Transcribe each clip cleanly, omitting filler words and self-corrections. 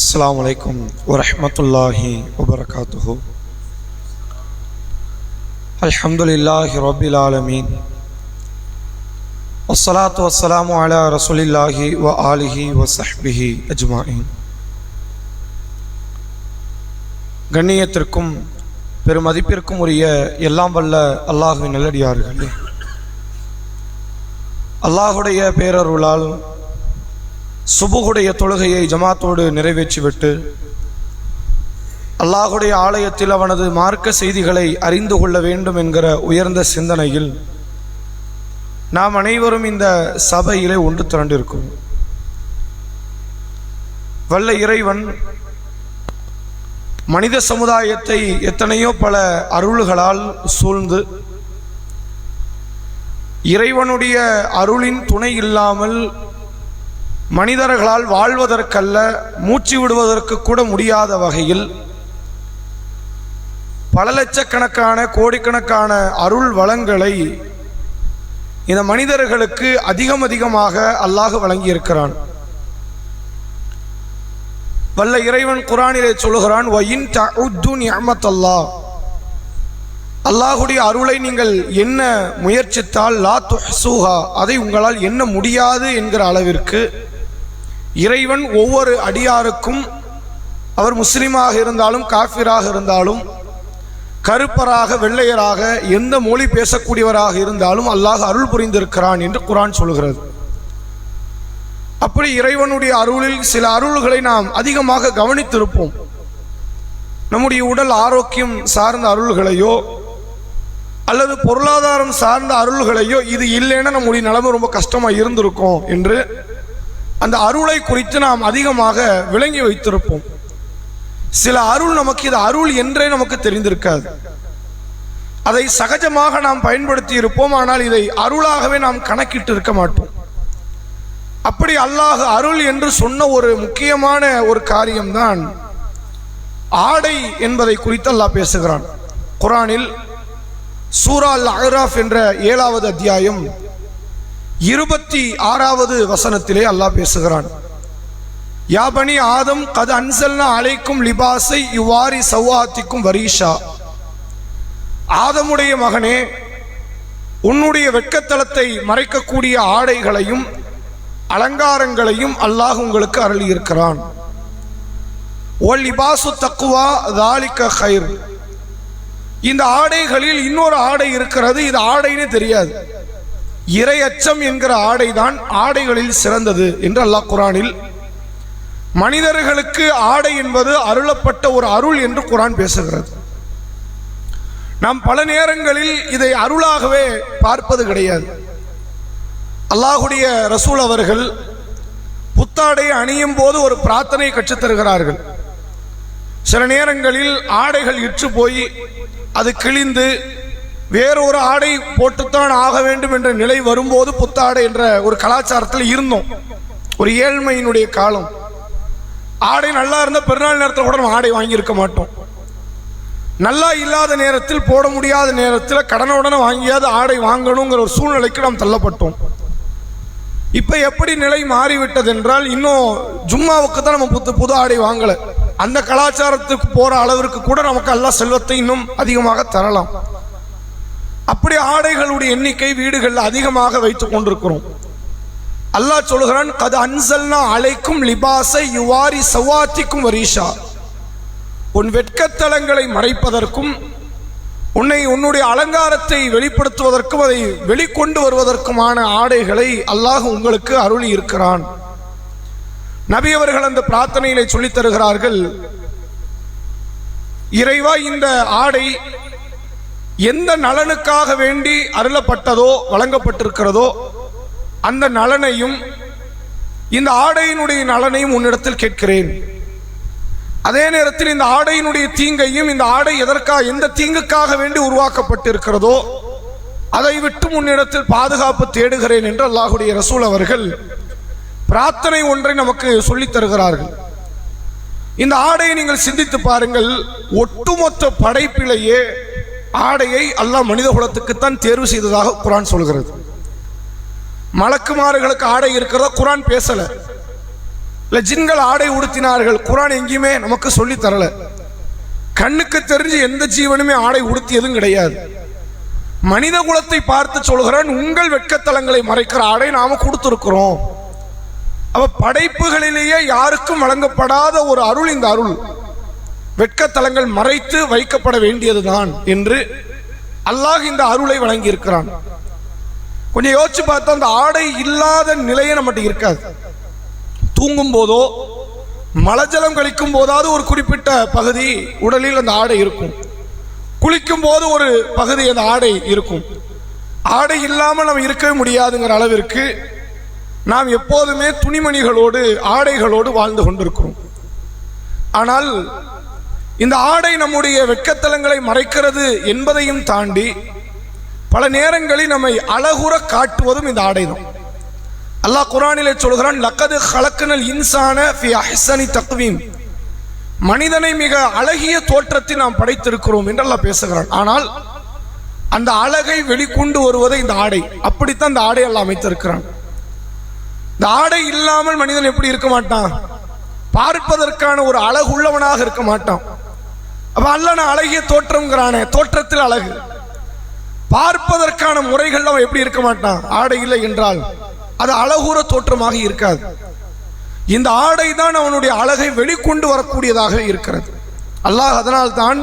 السلام عليكم ورحمة الله وبركاته. الحمد لله رب العالمين والصلاة والسلام على رسول الله وآله وصحبه أجمعين. கண்ணியத்திற்கும் பெருமதிப்பிற்கும் உரிய எல்லாம் வல்ல அல்லாஹ்வின் நல்லடியார்களே, அல்லாஹுடைய பேரருளால் சுபுகுடைய தொழுகையை ஜமாத்தோடு நிறைவேற்றிவிட்டு அல்லாஹுடைய ஆலயத்தில் அவனது மார்க்க செய்திகளை அறிந்து கொள்ள வேண்டும் என்கிற உயர்ந்த சிந்தனையில் நாம் அனைவரும் இந்த சபையிலே ஒன்று திரண்டிருக்கிறோம். வல்ல இறைவன் மனித சமுதாயத்தை எத்தனையோ பல அருள்களால் சூழ்ந்து இறைவனுடைய அருளின் துணை இல்லாமல் மனிதர்களால் வாழ்வதற்கல்ல மூச்சு விடுவதற்கு கூட முடியாத வகையில் பல லட்சக்கணக்கான கோடிக்கணக்கான அருள் வளங்களை இந்த மனிதர்களுக்கு அதிகமாக அல்லாஹ் வழங்கியிருக்கிறான். வல்ல இறைவன் குர்ஆனிலே சொல்கிறான், வஇன் தஉது நிஅமத்தல்லாஹ், அல்லாஹுடைய அருளை நீங்கள் என்ன முயற்சித்தால் லா துஹ்ஸூஹா, அதை உங்களால் எண்ண முடியாது என்கிற அளவிற்கு இறைவன் ஒவ்வொரு அடியாருக்கும், அவர் முஸ்லிமாக இருந்தாலும் காஃபிராக இருந்தாலும் கருப்பராக வெள்ளையராக எந்த மொழி பேசக்கூடியவராக இருந்தாலும் அல்லாஹ் அருள் புரிந்திருக்கிறான் என்று குர்ஆன் சொல்கிறது. அப்படி இறைவனுடைய அருளில் சில அருள்களை நாம் அதிகமாக கவனித்திருப்போம். நம்முடைய உடல் ஆரோக்கியம் சார்ந்த அருள்களையோ அல்லது பொருளாதாரம் சார்ந்த அருள்களையோ, இது இல்லைன்னா நம்முடைய நிலைமை ரொம்ப கஷ்டமாக இருந்திருக்கும் என்று அந்த அருளை குறித்து நாம் அதிகமாக விளங்கி வைத்திருப்போம். சில அருள் நமக்கு இது அருள் என்றே நமக்கு தெரிந்திருக்காது. அதை சகஜமாக நாம் பயன்படுத்தி இருப்போம், ஆனால் இதை அருளாகவே நாம் கணக்கிட்டு இருக்க மாட்டோம். அப்படி அல்லாஹ் அருள் என்று சொன்ன ஒரு முக்கியமான ஒரு காரியம்தான் ஆடை என்பதை குறித்து அல்லாஹ் பேசுகிறான். குர்ஆனில் சூரா அல் அஹ்ராஃப் என்ற 7வது அத்தியாயம் 26வது வசனத்திலே அல்லாஹ் பேசுகிறான், யா பனி ஆதம் கத் அன்சல்னா அலைக்கும் லிபாஸை யுவாரி சௌஆத்திக்கும் வரீஷா, ஆதமுடைய மகனே, உன்னுடைய வெட்கத்தலத்தை மறைக்கக்கூடிய ஆடைகளையும் அலங்காரங்களையும் அல்லாஹ் உங்களுக்கு அருளி இருக்கிறான். ஒல் லிபாசு தக்குவா தாலிக ஹைர், இந்த ஆடைகளில் இன்னொரு ஆடை இருக்கிறது, இது ஆடைன்னு தெரியாது, இறை அச்சம் என்கிற ஆடைதான் ஆடைகளில் சிறந்தது என்று அல்லாஹ் குர்ஆனில் மனிதர்களுக்கு ஆடை என்பது அருளப்பட்ட ஒரு அருள் என்று குர்ஆன் பேசுகிறது. நாம் பல நேரங்களில் இதை அருளாகவே பார்ப்பது கிடையாது. அல்லாஹுடைய ரசூல் அவர்கள் புத்தாடை அணியும் போது ஒரு பிரார்த்தனை கற்றுத் தருகிறார்கள். சில நேரங்களில் ஆடைகள் இற்று போய் அது கிழிந்து வேறொரு ஆடை போட்டுத்தான் ஆக வேண்டும் என்ற நிலை வரும்போது புத்தாடை என்ற ஒரு கலாச்சாரத்தில் இருந்தோம். ஒரு ஏழ்மையினுடைய காலம். ஆடை நல்லா இருந்த பெருநாள் நேரத்தில் கூட நம்ம ஆடை வாங்கியிருக்க மாட்டோம். நல்லா இல்லாத நேரத்தில், போட முடியாத நேரத்தில் கடனுடனே வாங்கியாவது ஆடை வாங்கணுங்கிற ஒரு சூழ்நிலைக்கு நாம் தள்ளப்பட்டோம். இப்போ எப்படி நிலை மாறிவிட்டது என்றால், இன்னும் ஜும்மாவுக்கு தான் நம்ம புது ஆடை வாங்கலை. அந்த கலாச்சாரத்துக்கு போகிற அளவிற்கு கூட நமக்கு அல்லாஹ் செல்வத்தை இன்னும் அதிகமாக தரலாம். அப்படி ஆடைகளுடைய எண்ணிக்கை வீடுகளில் அதிகமாக வைத்துக் கொண்டிருக்கிறோம். அல்லாஹ் சொல்கிறான், கத் அன்சல்னா அலைக்கும் லிபாஸை யுவாரி சௌஆத்திக்கும் வரீஷா, உன் வெட்கத்தலங்களை மறைப்பதற்கும் உன்னுடைய அலங்காரத்தை வெளிப்படுத்துவதற்கும் அதை வெளிக்கொண்டு வருவதற்குமான ஆடைகளை அல்லாஹ் உங்களுக்கு அருளி இருக்கிறான். நபி அவர்கள் அந்த பிரார்த்தனைகளை சொல்லித் தருகிறார்கள், இறைவா, இந்த ஆடை எந்த நலனுக்காக வேண்டி அருளப்பட்டதோ வழங்கப்பட்டிருக்கிறதோ அந்த நலனையும் இந்த ஆடையினுடைய நலனையும் உன்னிடத்தில் கேட்கிறேன். அதே நேரத்தில் இந்த ஆடையினுடைய தீங்கையும், இந்த ஆடை எந்த தீங்குக்காக வேண்டி உருவாக்கப்பட்டிருக்கிறதோ அதை விட்டு உன்னிடத்தில் பாதுகாப்பு தேடுகிறேன் என்று அல்லாஹுடைய ரசூல் அவர்கள் பிரார்த்தனை ஒன்றை நமக்கு சொல்லித் தருகிறார்கள். இந்த ஆடையை நீங்கள் சிந்தித்து பாருங்கள். ஒட்டுமொத்த படைப்பிலேயே ஆடையை அல்லாஹ் மனித குலத்துக்குத்தான் தேர்வு செய்ததாக குர்ஆன் சொல்கிறது. மலக்குமார்களுக்கு ஆடை இருக்கிறதா குர்ஆன் பேசல. இல்லை ஜின்கள் ஆடை உடுத்தினார்கள், குர்ஆன் எங்கேயுமே நமக்கு சொல்லி தரல. கண்ணுக்கு தெரிஞ்சு எந்த ஜீவனுமே ஆடை உடுத்தியதும் கிடையாது. மனித குலத்தை பார்த்து சொல்கிறான், உங்கள் வெட்கத்தலங்களை மறைக்கிற ஆடை நாம கொடுத்திருக்கிறோம். அவ படைப்புகளிலேயே யாருக்கும் வழங்கப்படாத ஒரு அருள் இந்த அருள். வெட்கத்தலங்கள் மறைத்து வைக்கப்பட வேண்டியதுதான் என்று அல்லாஹ் இந்த அருளை வழங்கி இருக்கிறான். கொஞ்சம் யோசிச்சு பார்த்தா அந்த ஆடை இல்லாத நிலையே நம்மகிட்ட இருக்காது. தூங்கும் போதோ மலஜலம் கழிக்கும் போதாவது ஒரு குறிப்பிட்ட பகுதி உடலில் அந்த ஆடை இருக்கும். குளிக்கும் போது ஒரு பகுதி அந்த ஆடை இருக்கும். ஆடை இல்லாமல் நம்ம இருக்கவே முடியாதுங்கிற அளவிற்கு நாம் எப்போதுமே துணிமணிகளோடு ஆடைகளோடு வாழ்ந்து கொண்டிருக்கிறோம். ஆனால் இந்த ஆடை நம்முடைய வெட்கத்தலங்களை மறைக்கிறது என்பதையும் தாண்டி பல நேரங்களில் நம்மை அழகுற காட்டுவதும் இந்த ஆடை தான். அல்லாஹ் குர்ஆனிலே சொல்கிறான், லக்கது ஹலக்னல் இன்சான ஃபி அஹ்ஸனி தக்வீம், மனிதனை மிக அழகிய தோற்றத்தை நாம் படைத்திருக்கிறோம் என்று அல்லாஹ் பேசுகிறான். ஆனால் அந்த அழகை வெளிக்கொண்டு வருவதை இந்த ஆடை, அப்படித்தான் இந்த ஆடை அல்லாஹ் அமைத்திருக்கிறான். இந்த ஆடை இல்லாமல் மனிதன் எப்படி இருக்க மாட்டான்? பார்ப்பதற்கான ஒரு அழகு உள்ளவனாக இருக்க மாட்டான். அப்ப அல்லாஹ் நான் அழகிய தோற்றம்ங்கிறானே, தோற்றத்தில் அழகு, பார்ப்பதற்கான முறைகள் அவன் எப்படி இருக்க மாட்டான்? ஆடை இல்லை என்றால் அது அழகுற தோற்றமாக இருக்காது. இந்த ஆடை தான் அவனுடைய அழகை வெளிக்கொண்டு வரக்கூடியதாக இருக்கிறது. அல்லாஹ் அதனால் தான்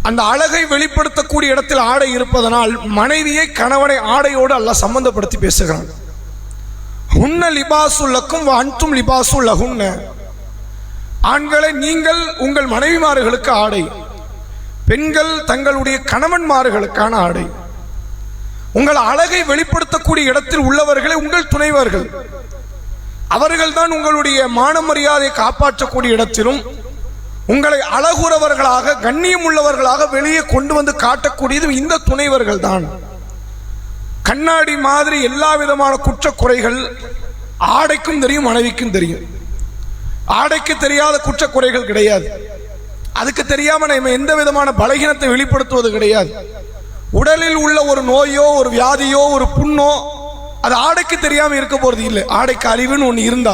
அந்த அழகை வெளிப்படுத்தக்கூடிய இடத்தில் ஆடை இருப்பதனால் மனைவியை கணவனை ஆடையோடு அல்லாஹ் சம்பந்தப்படுத்தி பேசுகிறான். ஹுன்ன லிபாசுல்லக்கும் அன்தும் லிபாசுல்லஹுன்ன, ஆண்களை நீங்கள் உங்கள் மனைவிமார்களுக்கு ஆடை, பெண்கள் தங்களுடைய கணவன்மார்களுக்கான ஆடை. உங்கள் அழகை வெளிப்படுத்தக்கூடிய இடத்தில் உள்ளவர்களை உங்கள் துணைவர்கள், அவர்கள் தான் உங்களுடைய மான மரியாதையை காப்பாற்றக்கூடிய இடத்திலும் உங்களை அழகுறவர்களாக கண்ணியம் உள்ளவர்களாக வெளியே கொண்டு வந்து காட்டக்கூடியதும் இந்த துணைவர்கள் தான். கண்ணாடி மாதிரி எல்லா விதமான குற்ற குறைகள் ஆடைக்கும் தெரியும், மனைவிக்கும் தெரியும். ஆடைக்கு தெரியாத குற்ற குறைகள் கிடையாது. அதுக்கு தெரியாம நம்ம எந்த விதமான பலகீனத்தை வெளிப்படுத்துவது கிடையாது. உடலில் உள்ள ஒரு நோயோ ஒரு வியாதியோ ஒரு புண்ணோ அது ஆடைக்கு தெரியாம இருக்க போறது இல்லை. ஆடைக்கு அறிவுன்னு ஒண்ணு இருந்தா,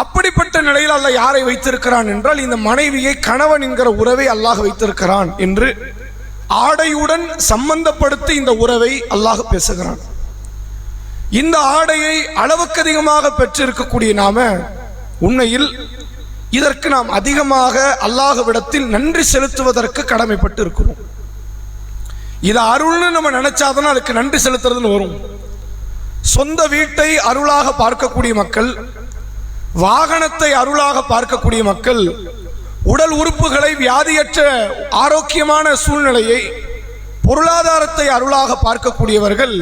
அப்படிப்பட்ட நிலையில் அல்லாஹ் யாரை வைத்திருக்கிறான் என்றால் இந்த மனைவியை கணவன் என்கிற உறவை அல்லாஹ் வைத்திருக்கிறான் என்று ஆடையுடன் சம்பந்தப்படுத்தி இந்த உறவை அல்லாஹ் பேசுகிறான். இந்த ஆடையை அளவுக்கு அதிகமாக பெற்றிருக்கக்கூடிய நாம உண்மையில் இதற்கு நாம் அதிகமாக அல்லாஹ்விடத்தில் நன்றி செலுத்துவதற்கு கடமைப்பட்டு இருக்கிறோம். இது அருள்னு நம்ம நினைச்சாதான் அதுக்கு நன்றி செலுத்துறதுன்னு வரும். சொந்த வீட்டை அருளாக பார்க்கக்கூடிய மக்கள், வாகனத்தை அருளாக பார்க்கக்கூடிய மக்கள், உடல் உறுப்புகளை வியாதியற்ற ஆரோக்கியமான சூழ்நிலையை, பொருளாதாரத்தை அருளாக பார்க்கக்கூடியவர்கள்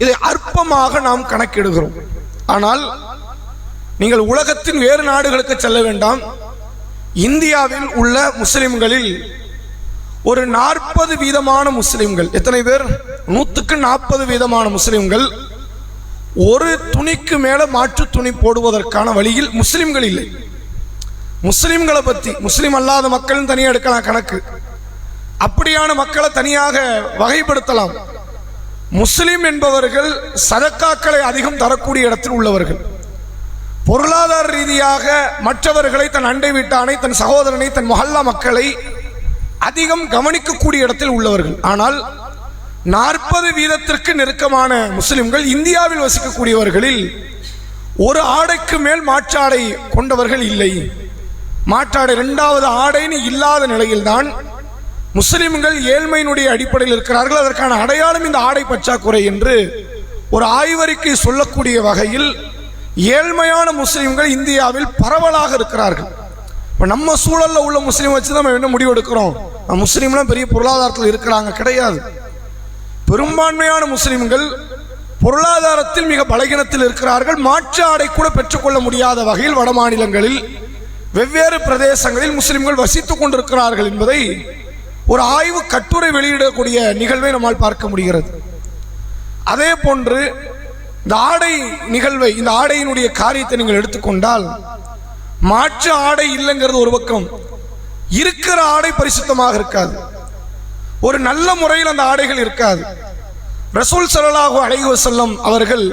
இதை அற்பமாக நாம் கணக்கிடுகிறோம். ஆனால் நீங்கள் உலகத்தின் வேறு நாடுகளுக்கு செல்ல வேண்டாம். இந்தியாவில் உள்ள முஸ்லிம்களில் ஒரு 40% முஸ்லிம்கள், எத்தனை பேர்? 140% முஸ்லிம்கள் ஒரு துணிக்கு மேல மாற்று துணி போடுவதற்கான வழியில் முஸ்லிம்கள் இல்லை. முஸ்லிம்களை பத்தி, முஸ்லிம் அல்லாத மக்கள் தனியாக எடுக்கலாம் கணக்கு, அப்படியான மக்களை தனியாக வகைப்படுத்தலாம். முஸ்லிம் என்பவர்கள் சதக்காக்களை அதிகம் தரக்கூடிய இடத்தில் உள்ளவர்கள், பொருளாதார ரீதியாக மற்றவர்களை, தன் அண்டை வீட்டானை, தன் சகோதரனை, தன் மொஹல்லா மக்களை அதிகம் கவனிக்கக்கூடிய இடத்தில் உள்ளவர்கள். ஆனால் 40% நெருக்கமான முஸ்லிம்கள் இந்தியாவில் வசிக்கக்கூடியவர்களில் ஒரு ஆடைக்கு மேல் மாற்றாடை கொண்டவர்கள் இல்லை. மாற்றாடை இரண்டாவது ஆடைன்னு இல்லாத நிலையில்தான் முஸ்லிம்கள் ஏழ்மையினுடைய அடிப்படையில் இருக்கிறார்கள். அதற்கான அடையாளம் இந்த ஆடை பற்றாக்குறை என்று ஒரு ஆய்வறிக்கை சொல்லக்கூடிய வகையில் ஏழ்மையான முஸ்லிம்கள் இந்தியாவில் பரவலாக இருக்கிறார்கள். இப்போ நம்ம சூழல்ல உள்ள முஸ்லீம் வச்சு நம்ம என்ன முடிவு எடுக்கிறோம்? முஸ்லீம்லாம் பெரிய பொருளாதாரத்தில் இருக்கிறாங்க, கிடையாது. பெரும்பான்மையான முஸ்லிம்கள் பொருளாதாரத்தில் மிக பலகீனத்தில் இருக்கிறார்கள். மாற்று ஆடை கூட பெற்றுக்கொள்ள முடியாத வகையில் வட மாநிலங்களில் வெவ்வேறு பிரதேசங்களில் முஸ்லிம்கள் வசித்துக் கொண்டிருக்கிறார்கள் என்பதை ஒரு ஆய்வு கட்டுரை வெளியிடக்கூடிய நிகழ்வை நம்மால் பார்க்க முடிகிறது. அதே போன்று இந்த ஆடை நிகழ்வை, இந்த ஆடையினுடைய காரியத்தை நீங்கள் எடுத்துக்கொண்டால், மாற்று ஆடை இல்லைங்கிறது ஒரு பக்கம், இருக்கிற ஆடை பரிசுத்தமாக இருக்காது, ஒரு நல்ல முறையில் அந்த ஆடைகள் இருக்காது. ரசூல் ஸல்லல்லாஹு அலைஹி வஸல்லம் அவர்கள்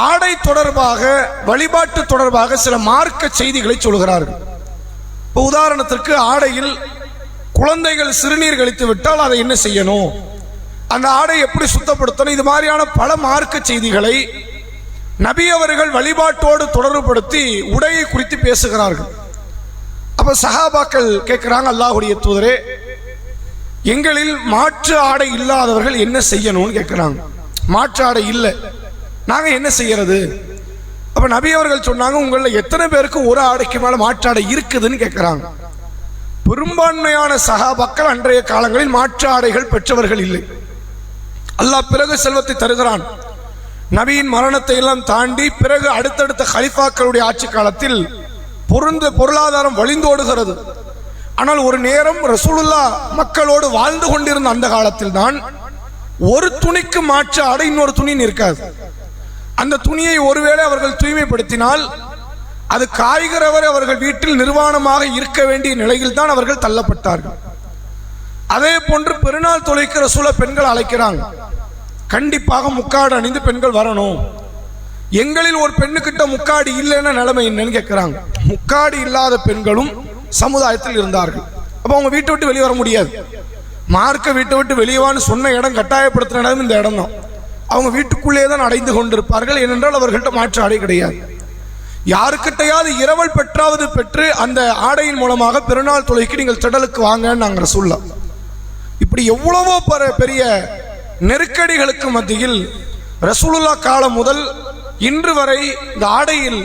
ஆடை தொடர்பாக, வழிபாட்டு தொடர்பாக சில மார்க்க செய்திகளை சொல்கிறார்கள். இப்போ உதாரணத்திற்கு, ஆடையில் குழந்தைகள் சிறுநீர் கழித்து விட்டால் அதை என்ன செய்யணும், அந்த ஆடை எப்படி சுத்தப்படுத்தணும், இது மாதிரியான பல மார்க்க செய்திகளை நபி அவர்கள் வழிபாட்டோடு தொடர்புபடுத்தி உடையை குறித்து பேசுகிறார்கள். அப்ப சஹாபாக்கள் கேட்கிறாங்க, அல்லாஹ்வுடைய தூதரே, எங்களில் மாற்று ஆடை இல்லாதவர்கள் என்ன செய்யணும்னு கேட்கிறாங்க. மாற்று ஆடை இல்லை, நாங்க என்ன செய்யறது? அப்ப நபி அவர்கள் சொன்னாங்க, உங்களில் எத்தனை பேருக்கு ஒரு ஆடைக்கு மேல மாற்று ஆடை இருக்குதுன்னு கேட்கிறாங்க. பெரும்பான்மையான சஹாபாக்கள் அன்றைய காலங்களில் மாற்று ஆடைகள் பெற்றவர்கள் இல்லை. அல்லாஹ் பிறகு செல்வத்தை தருகிறான். நபியின் மரணத்தை எல்லாம் தாண்டி பிறகு அடுத்தடுத்த கலிஃபாக்களுடைய ஆட்சி காலத்தில் பொருளாதாரம் வழிந்தோடுகிறது. ஆனால் ஒரு நேரம் ரசூலுல்லாஹ் மக்களோடு வாழ்ந்து கொண்டிருந்த அந்த காலத்தில் தான் ஒரு துணிக்கு மாற்று ஆடை இன்னொரு துணி இருக்காது. அந்த துணியை ஒருவேளை அவர்கள் தூய்மைப்படுத்தினால் அது காய்கிறவரை அவர்கள் வீட்டில் நிர்வாணமாக இருக்க வேண்டிய நிலையில் தான் அவர்கள் தள்ளப்பட்டார்கள். அதே போன்று பெருநாள் தொழுகைக்கு ரசூலுல்லாஹ் பெண்கள் அழைக்கிறாங்க, கண்டிப்பாக முக்காடு அணிந்து பெண்கள் வரணும். எங்களில் ஒரு பெண்ணுக்கிட்ட முக்காடு இல்லைன்னா நிலைமை என்னன்னு கேட்கிறாங்க. முக்காடு இல்லாத பெண்களும் சமுதாயத்தில் இருந்தார்கள். அப்ப அவங்க வீட்டை விட்டு வெளியே வர முடியாது. மார்க்க வீட்டை விட்டு வெளியவான்னு சொன்ன இடம், கட்டாயப்படுத்தின இடம் இந்த இடம் தான். அவங்க வீட்டுக்குள்ளே தான் அடைந்து கொண்டிருப்பார்கள். ஏனென்றால் அவர்கள்ட்ட மாற்று ஆடை கிடையாது. யாருக்கிட்டையாவது இரவல் பெற்றாவது பெற்று அந்த ஆடையின் மூலமாக பெருநாள் தொழுகைக்கு நீங்கள் திடலுக்கு வாங்கன்னு நாங்கள் சொல்லலாம். இப்படி எவ்வளவோ பெரிய நெருக்கடிகளுக்கு மத்தியில் ரசூலுல்லாஹ் காலம் முதல் இன்று வரை இந்த ஆடையில்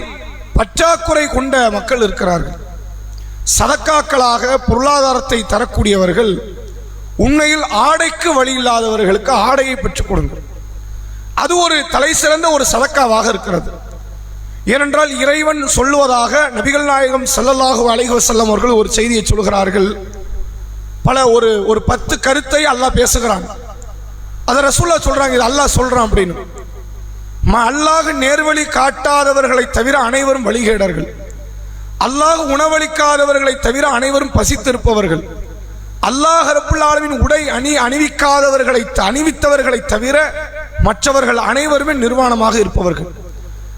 பற்றாக்குறை கொண்ட மக்கள் இருக்கிறார்கள். சதக்காக்களாக பொருளாதாரத்தை தரக்கூடியவர்கள் உண்மையில் ஆடைக்கு வழி இல்லாதவர்களுக்கு ஆடையை பெற்றுக் கொடுங்கள். அது ஒரு தலை சிறந்த ஒரு சதக்காவாக இருக்கிறது. ஏனென்றால் இறைவன் சொல்லுவதாக நபிகள் நாயகம் ஸல்லல்லாஹு அலைஹி வஸல்லம் அவர்கள் ஒரு செய்தியை சொல்கிறார்கள். பல ஒரு 10 கருத்தை அல்லாஹ் பேசுகிறான். அதை ரசூலுல்லாஹ் சொல்றாங்க, இது அல்லாஹ் சொல்றான் அப்படின்னு. அல்லாஹ் நேர்வழி காட்டாதவர்களை தவிர அனைவரும் வழிகேடர்கள். அல்லாஹ் உணவளிக்காதவர்களை தவிர அனைவரும் பசித்திருப்பவர்கள். அல்லாஹ் ரப்புல் ஆலமீன் உடை அணிவித்தவர்களை தவிர மற்றவர்கள் அனைவருமே நிர்வாணமாக இருப்பவர்கள்.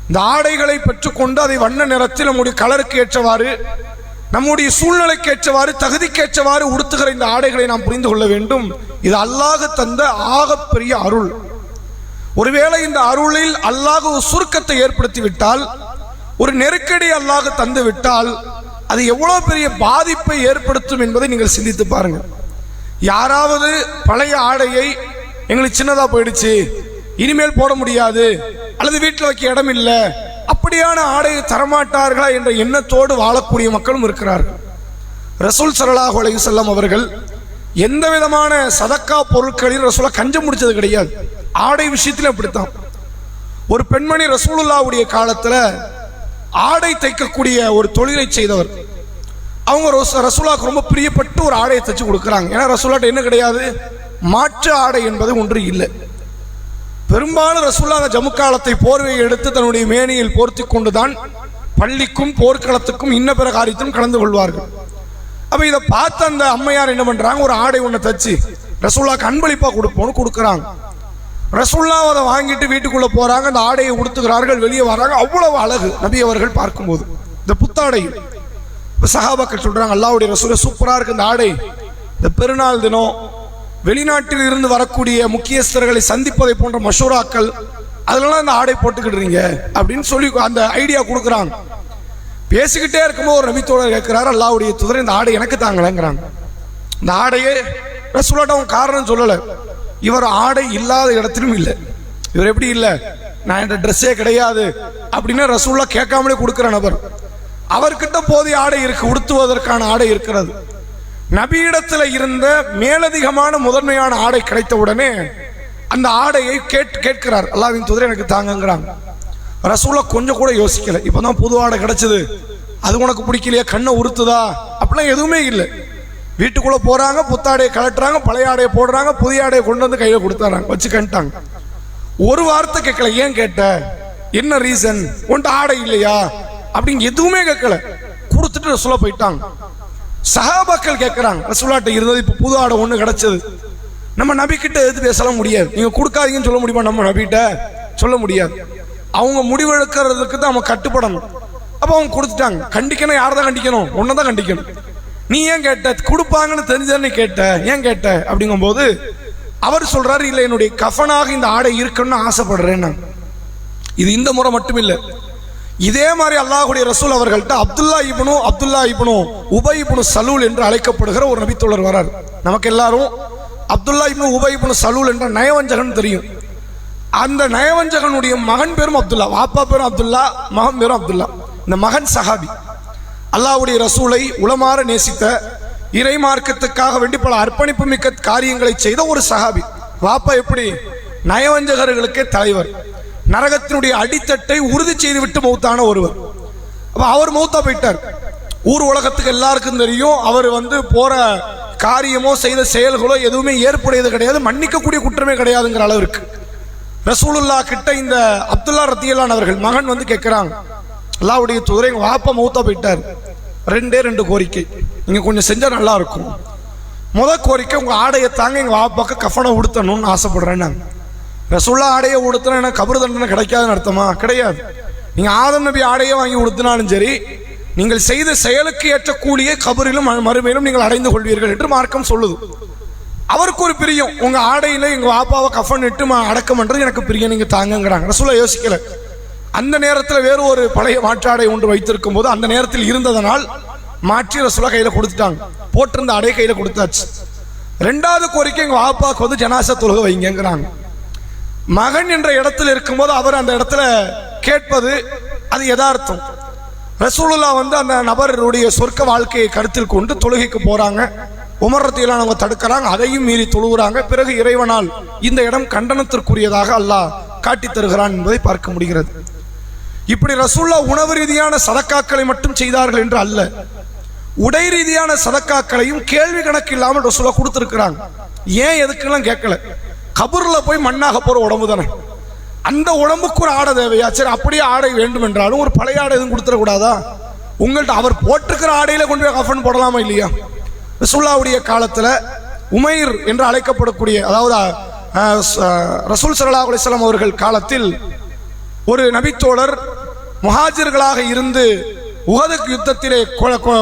இந்த ஆடைகளை பெற்றுக்கொண்டு அதை வண்ண நிறத்தில் நம்முடைய கலருக்கு ஏற்றவாறு, நம்முடைய சூழ்நிலைக்கு ஏற்றவாறு, தகுதிக்கேற்றவாறு உடுத்துகிற இந்த ஆடைகளை நாம் புரிந்து கொள்ள வேண்டும். இது அல்லாஹ் தந்த ஆகப்பெரிய அருள். ஒருவேளை இந்த அருளில் அல்லாஹ் சுருக்கத்தை ஏற்படுத்தி விட்டால், ஒரு நெருக்கடி அல்லாஹ் தந்து விட்டால், அது எவ்வளவு பெரிய பாதிப்பை ஏற்படுத்தும் என்பதை நீங்கள் சிந்தித்து பாருங்க. யாராவது பழைய ஆடையை எங்களுக்கு சின்னதா போயிடுச்சு, இனிமேல் போட முடியாது, அல்லது வீட்டில் வைக்க இடம் இல்லை, அப்படியான ஆடையை தரமாட்டார்களா என்ற எண்ணத்தோடு வாழக்கூடிய மக்களும் இருக்கிறார்கள். ரசூல் ஸல்லல்லாஹு அலைஹி வஸல்லம் அவர்கள் எந்த விதமான சதக்கா பொருட்களில் ரசூலுல்லாஹ் கஞ்சம் முடிச்சது கிடையாது. ஆடை விஷயத்தில் அப்படித்தான். ஒரு பெண்மணி ரசூலுல்லாஹ்வுடைய காலத்துல ஆடை தைக்கக்கூடிய ஒரு தொழிலை செய்தவர். அவங்க ரசூலுல்லாஹ்க்கு ரொம்ப பிரியப்பட்டு ஒரு ஆடையை தைச்சு கொடுக்குறாங்க. ஏன்னா ரசூலுல்லாஹ்ட்ட என்ன கிடையாது, மாற்று ஆடை என்பது ஒன்று இல்லை. பெரும்பாலும் ரசூலுல்லாஹ் ஜமுக்காலத்தை போர்வையை எடுத்து தன்னுடைய மேனியில் போர்த்தி கொண்டுதான் பள்ளிக்கும் போர்க்களத்துக்கும் இன்ன பிற காரியத்திலும் கலந்து கொள்வார்கள். அப்ப இதை பார்த்த அந்த அம்மையார் என்ன பண்றாங்க, ஒரு ஆடை ஒன்றை தச்சு ரசூலுல்லாஹ்க்கு அன்பளிப்பா கொடுப்போம்னு கொடுக்குறாங்க. ரசூலுல்லாஹ் அதை வாங்கிட்டு வீட்டுக்குள்ள போறாங்க, அந்த ஆடையை உடுத்துகிறார்கள், வெளியே வராங்க. அவ்வளவு அழகு நபி அவர்கள் பார்க்கும்போது இந்த புத்தாடை. சஹாபாக்கள் சொல்றாங்க, அல்லாஹ்வுடைய ரசூலே சூப்பரா இருக்கு இந்த ஆடை. இந்த பெருநாள் தினம் வெளிநாட்டில் இருந்து வரக்கூடிய முக்கியஸ்தர்களை சந்திப்பதை போன்ற மஷூராக்கள், அதெல்லாம் இந்த ஆடை போட்டுக்கிடுறீங்க அப்படின்னு சொல்லி அந்த ஐடியா கொடுக்குறாங்க. பேசிக்கிட்டே இருக்கும்போது ஒரு நபித்தோழர் கேட்கிறாரு, அல்லாஹ்வுடைய தூதரே இந்த ஆடை எனக்கு தாங்களேங்கிறாங்க. இந்த ஆடையே ரசூலுல்லாஹ் அவங்க காரணம் சொல்லலை. இவர் ஆடை இல்லாத இடத்திலும் இல்லை. இவர் எப்படி இல்லை, நான் என்ற ட்ரெஸ்ஸே கிடையாது அப்படின்னு ரசூலுல்லாஹ் கேட்காமலே கொடுக்கிற நபர். அவர்கிட்ட போதிய ஆடை இருக்கு, உடுத்துவதற்கான ஆடை இருக்கிறது. நபியிடத்தில் இருந்த மேலதிகமான முதன்மையான ஆடை கிடைத்த உடனே அந்த ஆடையை கேட்கிறார், அல்லாஹ்வின் தூதரே எனக்கு தாங்கங்கிறாங்க. ரசூலுல்லாஹ் கொஞ்சம் கூட யோசிக்கல. இப்பதான் புது ஆடை கிடைச்சது, அது உனக்கு பிடிக்கலையா, கண்ணை உறுத்துதா, அப்படிலாம் எதுவுமே இல்லை. வீட்டுக்குள்ள போறாங்க, புத்தாடையை கலட்டுறாங்க, பழைய ஆடையை போடுறாங்க, புதிய ஆடையை கொண்டு வந்து கையில கொடுத்தாங்க, வச்சு கண்டாங்க. ஒரு வார்த்தை கேட்கல, ஏன் கேட்ட, என்ன ரீசன், உன்ட்ட ஆடை இல்லையா அப்படின்னு எதுவுமே கேட்கல, கொடுத்துட்டு ரசூலுல்லாஹ் போயிட்டாங்க. சஹாபாக்கள் கேட்கிறாங்க, ரசூலுல்லாஹ்ட்ட இருந்தது இப்ப புது ஆடை ஒண்ணு கிடைச்சது, நம்ம நபி கிட்ட எது பேசலாம் முடியாது, நீங்க கொடுக்காதீங்கன்னு சொல்ல முடியுமா, நம்ம நபிகிட்ட சொல்ல முடியாது. அவங்க முடிவெடுக்கிறதுக்கு தான் அவங்க கட்டுப்படணும். அப்போ அவங்க கொடுத்துட்டாங்க. கண்டிக்கணும், யாரை தான் கண்டிக்கணும்? ஒன்றை தான் கண்டிக்கணும். நீ ஏன் கேட்ட? கொடுப்பாங்கன்னு தெரிஞ்சதானே கேட்ட, ஏன் கேட்ட அப்படிங்கும்போது அவர் சொல்றாரு, இல்லை என்னுடைய கஃபனாக இந்த ஆடை இருக்கணும்னு ஆசைப்படுறேன். இது இந்த முறை மட்டும் இல்லை, இதே மாதிரி அல்லாஹ்வுடைய ரசூல் அவர்கள்ட்ட அப்துல்லா இப்னு உபை இப்னு சலூல் என்று அழைக்கப்படுகிற ஒரு நபித்தோழர் வரார். நமக்கு எல்லாரும் அப்துல்லா இப்னு உபை இப்னு சலூல் என்ற நயவஞ்சகன் தெரியும். அந்த நயவஞ்சகனுடைய மகன் பேரும் அப்துல்லா, வாப்பா பேரும் அப்துல்லா, மகன் பேரும் அப்துல்லா. இந்த மகன் சஹாபி, அல்லாஹ்வுடைய ரசூலை உளமாற நேசித்த, இறை மார்க்கத்துக்காக வேண்டி பல அர்ப்பணிப்பு மிக்க காரியங்களை செய்த ஒரு சஹாபி. வாப்பா எப்படி? நயவஞ்சகர்களுக்கே தலைவர், நரகத்தினுடைய அடித்தட்டை உறுதி செய்து விட்டு மௌத்தான ஒருவர். அப்ப அவர் மௌத்தா போயிட்டார். ஊர் உலகத்துக்கு எல்லாருக்கும் தெரியும், அவர் போற காரியமோ செய்த செயல்களோ எதுவுமே ஏற்புடையது கிடையாது, மன்னிக்கக்கூடிய குற்றமே கிடையாதுங்கிற அளவிற்கு. ரசூலுல்லாஹ் கிட்ட இந்த அப்துல்லா ரத்தியல்லான் அவர்கள் மகன் கேட்கிறாங்க, அல்லாஹ்வுடைய தூதரே, எங்க வாப்பா மௌத்தா போயிட்டார், ரெண்டு கோரிக்கை நீங்க கொஞ்சம் செஞ்சா நல்லா இருக்கும். முதல் கோரிக்கை, உங்க ஆடையை தாங்க எங்க வாப்பாக்கு கஃபனை உடுத்தணும்னு ஆசைப்படுறேன். ரசூல்லா ஆடையை உடுத்தினா எனக்கு கபர் தண்டனை கிடைக்காதுன்னு அர்த்தமா? கிடையாது. நீங்க ஆதம் நபி ஆடையை வாங்கி உடுத்தினாலும் சரி, நீங்கள் செய்த செயலுக்கு ஏற்ற கூலியை கபரிலும் மறுமையிலும் நீங்கள் அடைந்து கொள்வீர்கள் என்று மார்க்கம் சொல்லுது. அவருக்கு ஒரு பிரியம், உங்க ஆடையில எங்க வாப்பாவை கஃபன் இட்டு அடக்கம் பண்றது எனக்கு பிரியம், நீங்க தாங்கங்கிறாங்க. ரசூலா யோசிக்கல. அந்த நேரத்தில் வேறு ஒரு பழைய மாற்றாடை ஒன்று வைத்திருக்கும் போது அந்த நேரத்தில் இருந்ததனால் மாற்றி ரசூலா கையில கொடுத்துட்டாங்க. போட்டிருந்த ஆடையை கையில கொடுத்தாச்சு. ரெண்டாவது கோரிக்கை, எங்க வாப்பாவுக்கு ஜனாசா தொழுகை வைங்கிறாங்க. மகன் என்ற இடத்துல இருக்கும்போது அவர் அந்த இடத்துல கேட்பது அது யதார்த்தம். ரசூலுல்லாஹ் அந்த நபருடைய சொர்க்க வாழ்க்கையை கருத்தில் கொண்டு தொழுகைக்கு போறாங்க. உமர் ரலியல்லாஹு அன்ஹு தடுக்கிறாங்க, அதையும் மீறி தொழுகிறாங்க. பிறகு இறைவனால் இந்த இடம் கண்டனத்திற்குரியதாக அல்லாஹ் காட்டி தருகிறான் என்பதை பார்க்க முடிகிறது. இப்படி ரசூலுல்லாஹ் உணவு ரீதியான சதக்காக்களை மட்டும் செய்தார்கள் என்று அல்ல, உடை ரீதியான சதக்காக்களையும் கேள்வி கணக்கு இல்லாமல் ரசூலுல்லாஹ் கொடுத்திருக்கிறாங்க. ஏன் எதுக்கெல்லாம் கேட்கல, கபூர்ல போய் மண்ணாக போற உடம்பு தானே, அந்த உடம்புக்கு ஒரு ஆடை தேவையா? சரி, அப்படியே ஆடை வேண்டும் என்றாலும் ஒரு பழைய ஆடை எதுவும் கொடுத்துடக்கூடாதா? உங்கள்கிட்ட அவர் போட்டிருக்கிற ஆடையில கொண்டு போய் கஃபன் போடலாமா இல்லையா? ரசூலுல்லாஹ்வுடைய காலத்துல உமைர் என்று அழைக்கப்படக்கூடிய, அதாவது ரசூல் ஸல்லல்லாஹு அலைஹி வஸல்லம் அவர்கள் காலத்தில் ஒரு நபித்தோழர் முஹாஜிர்களாக இருந்து உஹது யுத்தத்திலே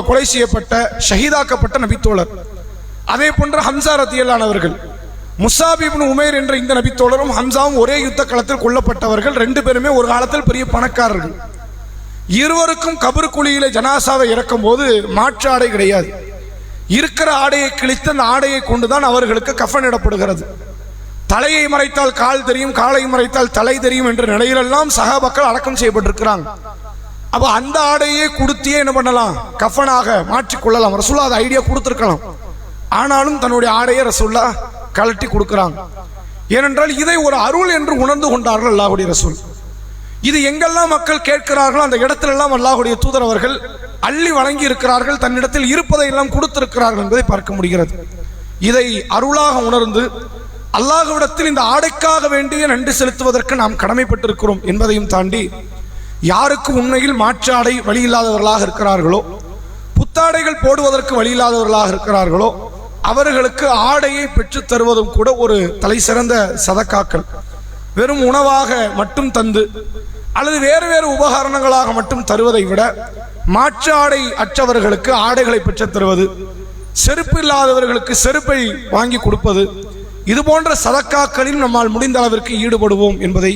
கொலை செய்யப்பட்ட, ஷஹீதாக்கப்பட்ட நபித்தோழர். அதே போன்ற ஹம்சா ரலியல்லாஹு அவர்கள், முஸாப் இப்னு உமைர் என்ற இந்த நபித்தோழரும் ஹம்சாவும் ஒரே யுத்த களத்தில் கொல்லப்பட்டவர்கள். ரெண்டு பேருமே ஒரு காலத்தில் பெரிய பணக்காரர்கள். இருவருக்கும் கபர் குழியிலே ஜனாசாவை இறக்கும் போது மாற்று ஆடை கிடையாது. இருக்கிற ஆடையை கிழித்து அந்த ஆடையை கொண்டுதான் அவர்களுக்கு கஃபன் இடப்படுகிறது. தலையை மறைத்தால் கால் தெரியும், காலை மறைத்தால் தலை தெரியும் என்ற நிலையிலெல்லாம் சஹாபாக்கள் அடக்கம் செய்யப்பட்டிருக்கிறாங்க. அப்ப அந்த ஆடையை கொடுத்தியே என்ன பண்ணலாம்? கஃபனாக மாற்றிக்கொள்ளலாம். ரசூலுல்லாஹ் அந்த ஐடியா கொடுத்திருக்கலாம். ஆனாலும் தன்னுடைய ஆடையை ரசூலுல்லாஹ் கழட்டி கொடுக்கிறாங்க. ஏனென்றால் இதை ஒரு அருள் என்று உணர்ந்து கொண்டார்கள் அல்லாஹ்வுடைய ரசூல். இது எங்கெல்லாம் மக்கள் கேட்கிறார்களோ அந்த இடத்திலெல்லாம் அல்லாஹ்வுடைய தூதர் அவர்கள் அள்ளி வழங்கி இருக்கிறார்கள், தன்னிடத்தில் இருப்பதை எல்லாம் கொடுத்திருக்கிறார்கள் என்பதை பார்க்க முடிகிறது. இதை அருளாக உணர்ந்து அல்லாஹ்விடத்தில் இந்த ஆடைக்காக வேண்டிய நன்றி செலுத்துவதற்கு நாம் கடமைப்பட்டிருக்கிறோம் என்பதையும் தாண்டி, யாருக்கு உண்மையில் மாற்று ஆடை வழி இல்லாதவர்களாக இருக்கிறார்களோ, புத்தாடைகள் போடுவதற்கு வழி இல்லாதவர்களாக இருக்கிறார்களோ, அவர்களுக்கு ஆடையை பெற்றுத் தருவதும் கூட ஒரு தலை சிறந்த சதக்காக்கள். வெறும் உணவாக மட்டும் தந்து அல்லது வேறு வேறு உபகரணங்களாக மட்டும் தருவதை விட மாற்று ஆடை அற்றவர்களுக்கு ஆடைகளை பெற்றுத் தருவது, செருப்பு இல்லாதவர்களுக்கு செருப்பை வாங்கி கொடுப்பது, இது போன்ற சதக்காக்களில் நம்மால் முடிந்த அளவிற்கு ஈடுபடுவோம் என்பதை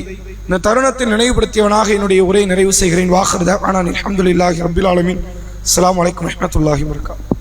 இந்த தருணத்தில் நினைவுபடுத்தியவனாக என்னுடைய உரையை நிறைவு செய்கிறேன். வாஹிர் தஅவானா அல்ஹம்துலில்லாஹி ரப்பில் ஆலமீன். அஸ்ஸலாமு அலைக்கும் வரஹ்மத்துல்லாஹி வபரகாத்துஹு.